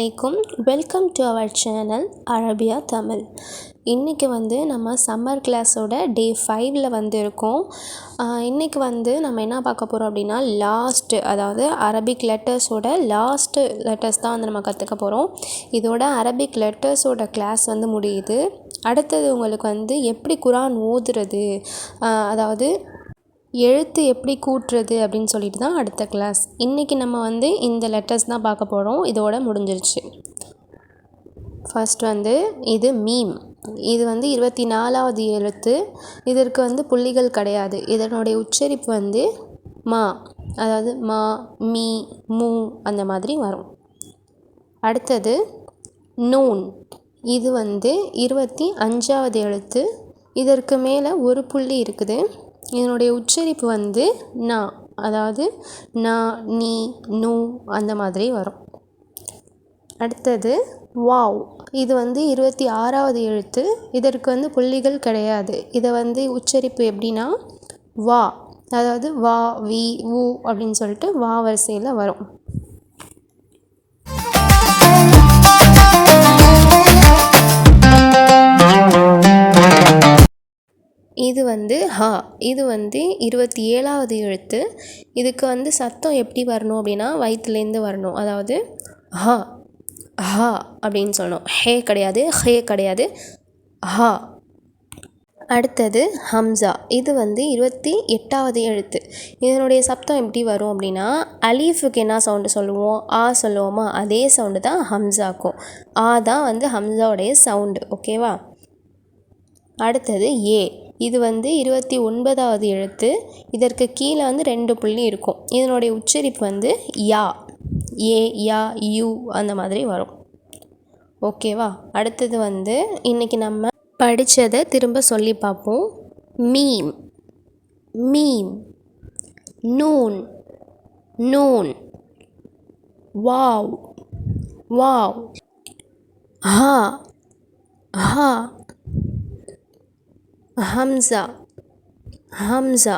அலைக்கும். Welcome to our channel Arabia Tamil. இன்றைக்கி நம்ம சம்மர் கிளாஸோட டே 5 இருக்கோம். இன்றைக்கி நம்ம என்ன பார்க்க போகிறோம் அப்படின்னா அதாவது அரபிக் லெட்டர்ஸோட லாஸ்ட்டு லெட்டர்ஸ் தான் நம்ம கற்றுக்க போகிறோம். இதோட அரபிக் லெட்டர்ஸோட கிளாஸ் முடியுது. அடுத்தது உங்களுக்கு எப்படி குரான் ஓதுறது, அதாவது எழுத்து எப்படி கூட்டுறது அப்படின்னு சொல்லிட்டு தான் அடுத்த கிளாஸ். இன்றைக்கி நம்ம இந்த லெட்டர்ஸ் தான் பார்க்க போகிறோம். இதோட முடிஞ்சிருச்சு. ஃபர்ஸ்ட் இது மீம். இது 24வது எழுத்து. இதற்கு புள்ளிகள் கிடையாது. இதனுடைய உச்சரிப்பு மா, அதாவது மா, மீ, மூ அந்த மாதிரி வரும். அடுத்தது நூன். இது 25வது எழுத்து. இதற்கு மேலே ஒரு புள்ளி இருக்குது. இதனுடைய உச்சரிப்பு நா, அதாவது நா, நீ, நூ அந்த மாதிரி வரும். அடுத்தது வாவ். இது 26வது எழுத்து. இதற்கு புள்ளிகள் கிடையாது. இதை உச்சரிப்பு எப்படின்னா வா, அதாவது வா, வி, ஊ அப்படின்னு சொல்லிட்டு வா வரிசையில் வரும். இது ஹா. இது 27வது எழுத்து. இதுக்கு சத்தம் எப்படி வரணும் அப்படின்னா வயிற்றுலேருந்து வரணும். அதாவது ஹா, ஹா அப்படின்னு சொல்லணும். ஹே கிடையாது, ஹே கிடையாது, ஹா. அடுத்தது ஹம்சா. இது 28வது எழுத்து. இதனுடைய சத்தம் எப்படி வரும் அப்படின்னா அலீஃபுக்கு என்ன சவுண்டு சொல்லுவோம், ஆ சொல்லுவோமா, அதே சவுண்டு தான் ஹம்சாக்கும். ஆ தான் ஹம்சாவுடைய சவுண்டு. ஓகேவா? அடுத்தது ஏ. இது 29வது எழுத்து. இதற்கு கீழே 2 புள்ளி இருக்கும். இதனுடைய உச்சரிப்பு யா, ஏ, யா, யூ அந்த மாதிரி வரும். ஓகேவா? அடுத்தது இன்றைக்கி நம்ம படித்ததை திரும்ப சொல்லி பார்ப்போம். Meme, meme, noon, noon, wow, wow, ஹா, ஹா, ஹம்சா, ஹம்சா,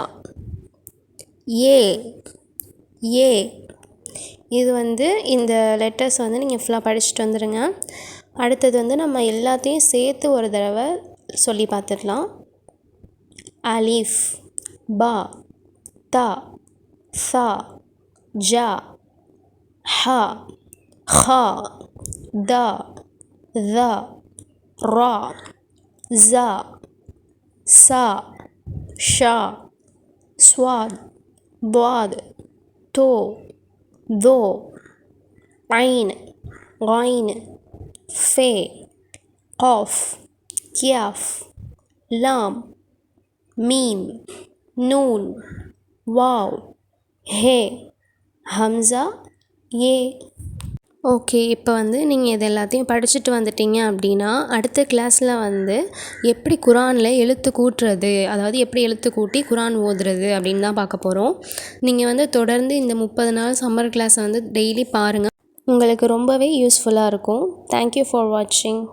ஏ, ஏ. இது இந்த லெட்டர்ஸ் நீங்கள் ஃபுல்லாக படிச்சுட்டு வந்துடுங்க. அடுத்தது நம்ம எல்லாத்தையும் சேர்த்து ஒரு தடவை சொல்லி பார்த்துடலாம். அலிஃப், பா, தா, சா, ஜா, ஹா, ஹா, தா, ذا, ரா, زا, சா, ஷா, ஸ்வாத், ضاد, தோ, தோ, ஐன், غين, ஃபே, قاف, கியாஃப், லாம், மீம், நூன், வாவ், ஹே, ஹம்சா, ஏ. ஓகே, இப்போ நீங்கள் இது எல்லாத்தையும் படிச்சுட்டு வந்துட்டீங்க அப்படின்னா அடுத்த கிளாஸில் எப்படி குரானில் எழுத்து கூட்டுறது, அதாவது எப்படி எழுத்து கூட்டி குரான் ஓதுறது அப்படின்னு தான் பார்க்க போகிறோம். நீங்கள் தொடர்ந்து இந்த 30 நாள் சம்மர் கிளாஸை டெய்லி பாருங்கள். உங்களுக்கு ரொம்பவே யூஸ்ஃபுல்லாக இருக்கும். தேங்க்யூ ஃபார் வாட்சிங்.